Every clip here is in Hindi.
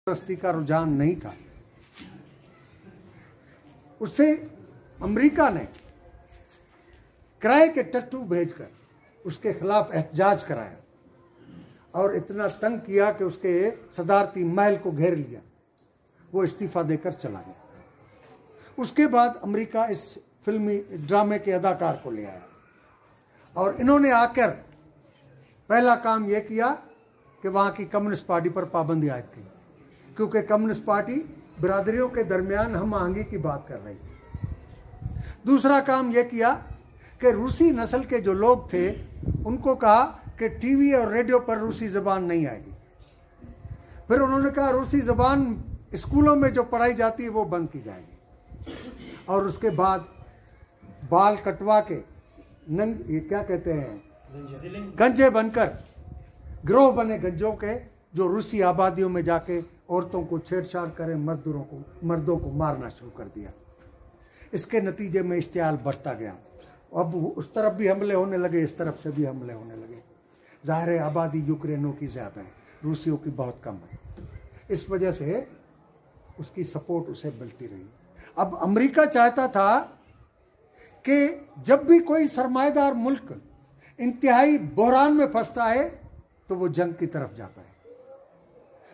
परस्ती का रुझान नहीं था। उससे अमेरिका ने किराए के टट्टू भेजकर उसके खिलाफ एहतजाज कराया और इतना तंग किया कि उसके सदारती महल को घेर लिया। वो इस्तीफा देकर चला गया। उसके बाद अमेरिका इस फिल्मी ड्रामे के अदाकार को ले आया और इन्होंने आकर पहला काम यह किया कि वहाँ की कम्युनिस्ट पार्टी पर पाबंदी आयद की, क्योंकि कम्युनिस्ट पार्टी बिरादरियों के दरमियान हम आहंगी की बात कर रही थी। दूसरा काम यह किया कि रूसी नस्ल के जो लोग थे उनको कहा कि टीवी और रेडियो पर रूसी ज़बान नहीं आएगी। फिर उन्होंने कहा रूसी ज़बान स्कूलों में जो पढ़ाई जाती है वो बंद की जाएगी। और उसके बाद बाल कटवा के ये क्या कहते हैं, गंजे बनकर गिरोह बने गंजों के, जो रूसी आबादियों में जाके औरतों को छेड़छाड़ करें, मर्दों को मारना शुरू कर दिया। इसके नतीजे में इश्तियाल बढ़ता गया। अब उस तरफ भी हमले होने लगे, इस तरफ से भी हमले होने लगे। ज़ाहिर है आबादी यूक्रेनों की ज़्यादा है, रूसियों की बहुत कम है। इस वजह से उसकी सपोर्ट उसे मिलती रही। अब अमेरिका चाहता था कि जब भी कोई सरमाएदार मुल्क इंतहाई बहरान में फंसता है तो वो जंग की तरफ जाता है।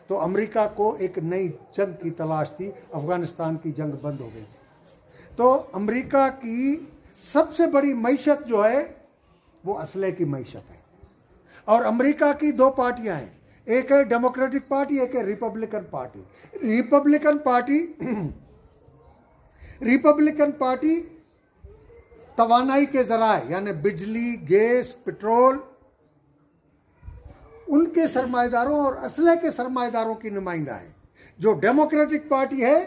तो अमेरिका को एक नई जंग की तलाश थी। अफगानिस्तान की जंग बंद हो गई थी। तो अमेरिका की सबसे बड़ी मईशत जो है वो असले की मईशत है। और अमेरिका की दो पार्टियां हैं, एक है डेमोक्रेटिक पार्टी, एक है रिपब्लिकन पार्टी। रिपब्लिकन पार्टी तवानाई के जराए यानी बिजली, गैस, पेट्रोल, उनके सरमाएदारों और असले के सरमाएदारों की नुमाइंदा है। जो डेमोक्रेटिक पार्टी है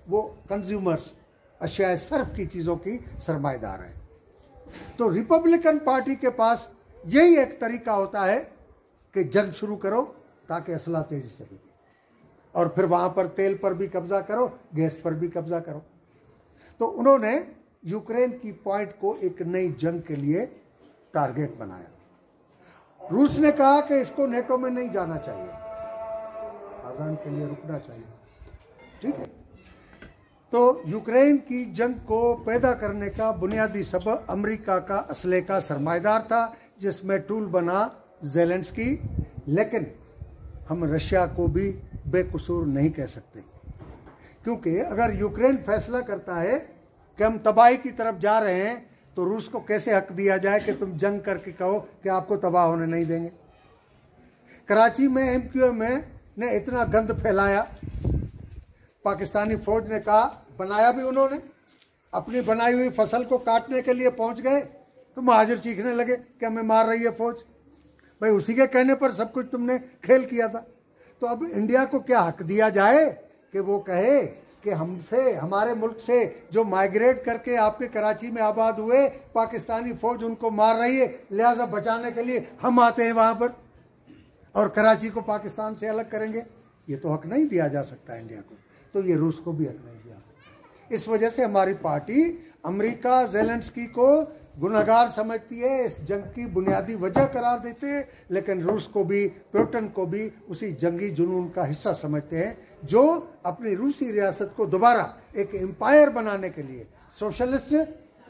वो कंज्यूमर्स, अशियाए सर्फ की चीज़ों की सरमाएदार है। तो रिपब्लिकन पार्टी के पास यही एक तरीका होता है कि जंग शुरू करो ताकि असला तेजी से बिके, और फिर वहाँ पर तेल पर भी कब्जा करो, गैस पर भी कब्जा करो। तो उन्होंने यूक्रेन की पॉइंट को एक नई जंग के लिए टारगेट बनाया। रूस ने कहा कि इसको नेटो में नहीं जाना चाहिए, आज़ान के लिए रुकना चाहिए, ठीक है। तो यूक्रेन की जंग को पैदा करने का बुनियादी सबब अमेरिका का असले का सरमाएदार था, जिसमें टूल बना ज़ेलेंस्की। लेकिन हम रशिया को भी बेकसूर नहीं कह सकते, क्योंकि अगर यूक्रेन फैसला करता है कि हम तबाही की तरफ जा रहे हैं तो रूस को कैसे हक दिया जाए कि तुम जंग करके कहो कि आपको तबाह होने नहीं देंगे। कराची में MQM ने इतना गंद फैलाया, पाकिस्तानी फौज ने कहा, बनाया भी उन्होंने, अपनी बनाई हुई फसल को काटने के लिए पहुंच गए तो महाजिर चीखने लगे कि हमें मार रही है फौज। भाई उसी के कहने पर सब कुछ तुमने खेल किया था। तो अब इंडिया को क्या हक दिया जाए कि वो कहे कि हमसे, हमारे मुल्क से जो माइग्रेट करके आपके कराची में आबाद हुए, पाकिस्तानी फौज उनको मार रही है, लिहाजा बचाने के लिए हम आते हैं वहां पर और कराची को पाकिस्तान से अलग करेंगे। ये तो हक नहीं दिया जा सकता इंडिया को, तो ये रूस को भी हक नहीं दिया सकता। इस वजह से हमारी पार्टी अमेरिका ज़ेलेंस्की को गुनहगार समझती है, इस जंग की बुनियादी वजह करार देते हैं, लेकिन रूस को भी, पुतिन को भी उसी जंगी जुनून का हिस्सा समझते हैं, जो अपनी रूसी रियासत को दोबारा एक एम्पायर बनाने के लिए, सोशलिस्ट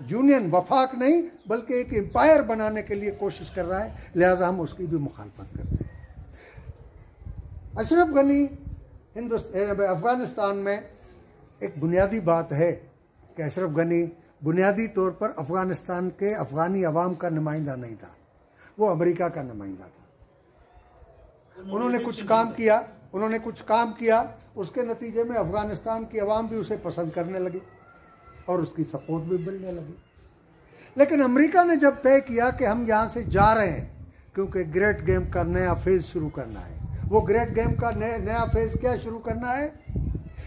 यूनियन वफाक नहीं बल्कि एक एम्पायर बनाने के लिए कोशिश कर रहा है। लिहाजा हम उसकी भी मुखालफत करते हैं। अशरफ गनी अफगानिस्तान में एक बुनियादी बात है कि अशरफ गनी बुनियादी तौर पर अफगानिस्तान के अफगानी अवाम का नुमाइंदा नहीं था, वो अमेरिका का नुमाइंदा था। उन्होंने कुछ काम किया, उसके नतीजे में अफगानिस्तान की अवाम भी उसे पसंद करने लगी और उसकी सपोर्ट भी मिलने लगी। लेकिन अमेरिका ने जब तय किया कि हम यहाँ से जा रहे हैं क्योंकि ग्रेट गेम का नया फेज शुरू करना है, वो ग्रेट गेम का नया फेज क्या शुरू करना है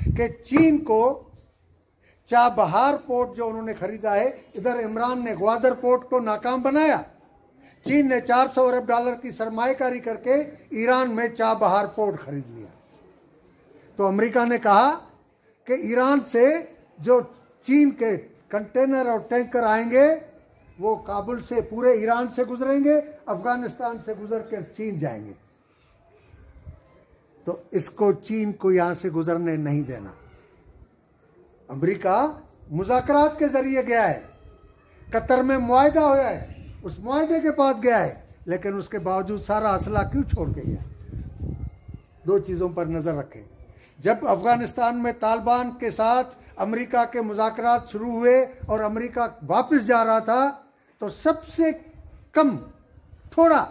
कि चीन को चाबहार पोर्ट जो उन्होंने खरीदा है, इधर इमरान ने ग्वादर पोर्ट को नाकाम बनाया, चीन ने 400 अरब डॉलर की सरमाएकारी करके ईरान में चाबहार पोर्ट खरीद लिया। तो अमेरिका ने कहा कि ईरान से जो चीन के कंटेनर और टैंकर आएंगे वो काबुल से, पूरे ईरान से गुजरेंगे, अफगानिस्तान से गुजर कर चीन जाएंगे। तो इसको चीन को यहां से गुजरने नहीं देना। अमेरिका मुज़ाकरात के जरिए गया है, कतर में मुआहदा हुआ है, उस मुआहदे के बाद गया है, लेकिन उसके बावजूद सारा असला क्यों छोड़ के गया? दो चीज़ों पर नज़र रखें। जब अफगानिस्तान में तालिबान के साथ अमेरिका के मुज़ाकरात शुरू हुए और अमेरिका वापस जा रहा था, तो सबसे कम थोड़ा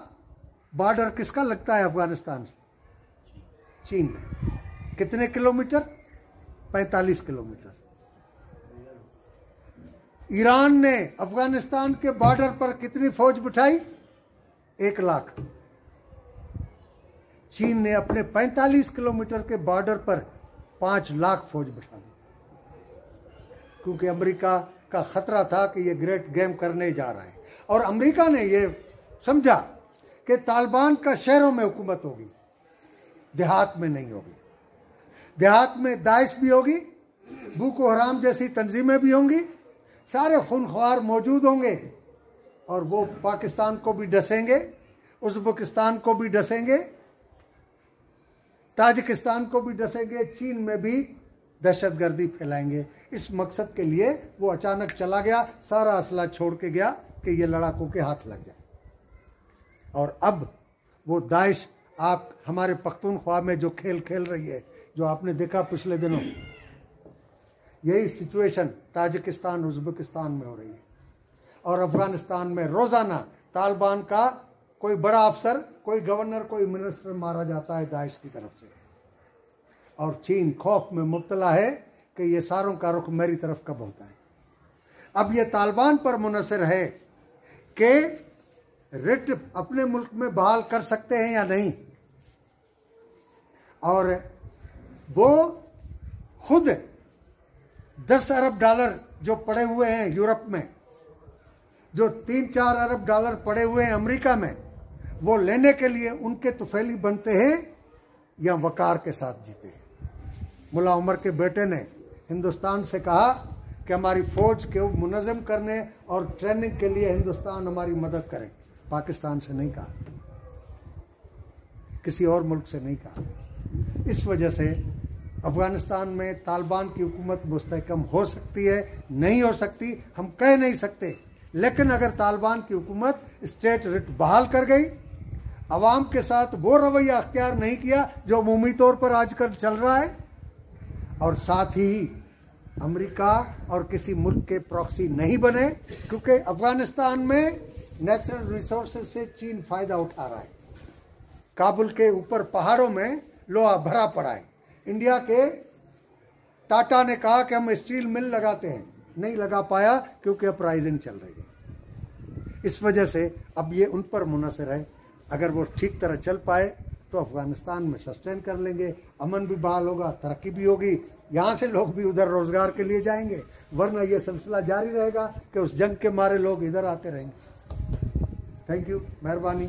बॉर्डर किसका लगता है अफगानिस्तान से? चीन का। कितने किलोमीटर? 45 किलोमीटर। ईरान ने अफगानिस्तान के बॉर्डर पर कितनी फौज बिठाई? 1 लाख। चीन ने अपने 45 किलोमीटर के बॉर्डर पर 5 लाख फौज बिठा दी, क्योंकि अमेरिका का खतरा था कि ये ग्रेट गेम करने जा रहा है। और अमेरिका ने ये समझा कि तालिबान का शहरों में हुकूमत होगी, देहात में नहीं होगी। देहात में दाइश भी होगी, बोको हराम जैसी तंजीमें भी होंगी, सारे खूनख्वार मौजूद होंगे, और वो पाकिस्तान को भी डसेंगे, उज़्बेकिस्तान को भी डसेंगे, ताजिकिस्तान को भी डसेंगे, चीन में भी दहशतगर्दी फैलाएंगे। इस मकसद के लिए वो अचानक चला गया, सारा असला छोड़ के गया कि ये लड़ाकों के हाथ लग जाए। और अब वो दाइश, आप हमारे पख्तूनख्वा में जो खेल खेल रही है, जो आपने देखा पिछले दिनों, यही सिचुएशन ताजिकिस्तान उज़्बेकिस्तान में हो रही है। और अफगानिस्तान में रोजाना तालिबान का कोई बड़ा अफसर, कोई गवर्नर, कोई मिनिस्टर मारा जाता है दाइश की तरफ से। और चीन खौफ में मुब्तला है कि ये सारों का रुख मेरी तरफ कब होता है। अब ये तालिबान पर मुनसर है कि रिट अपने मुल्क में बहाल कर सकते हैं या नहीं। और वो खुद 10 अरब डॉलर जो पड़े हुए हैं यूरोप में, जो 3-4 अरब डॉलर पड़े हुए हैं अमेरिका में, वो लेने के लिए उनके तुफैली बनते हैं या वकार के साथ जीते हैं। मुल्ला उमर के बेटे ने हिंदुस्तान से कहा कि हमारी फौज को मुनज़्ज़म करने और ट्रेनिंग के लिए हिंदुस्तान हमारी मदद करे। पाकिस्तान से नहीं कहा, किसी और मुल्क से नहीं कहा। इस वजह से अफगानिस्तान में तालिबान की हुकूमत मुस्तहकम हो सकती है, नहीं हो सकती, हम कह नहीं सकते। लेकिन अगर तालिबान की हुकूमत स्टेट रिट बहाल कर गई, अवाम के साथ वो रवैया अख्तियार नहीं किया जो अमूमी तौर पर आजकल चल रहा है, और साथ ही अमेरिका और किसी मुल्क के प्रॉक्सी नहीं बने, क्योंकि अफगानिस्तान में नेचुरल रिसोर्सेज से चीन फायदा उठा रहा है। काबुल के ऊपर पहाड़ों में लोहा भरा पड़ा है। इंडिया के टाटा ने कहा कि हम स्टील मिल लगाते हैं, नहीं लगा पाया क्योंकि अपराइजिंग चल रही है। इस वजह से अब ये उन पर मुनसर है। अगर वो ठीक तरह चल पाए तो अफगानिस्तान में सस्टेन कर लेंगे, अमन भी बहाल होगा, तरक्की भी होगी, यहाँ से लोग भी उधर रोजगार के लिए जाएंगे। वरना ये सिलसिला जारी रहेगा कि उस जंग के मारे लोग इधर आते रहेंगे। थैंक यू, मेहरबानी।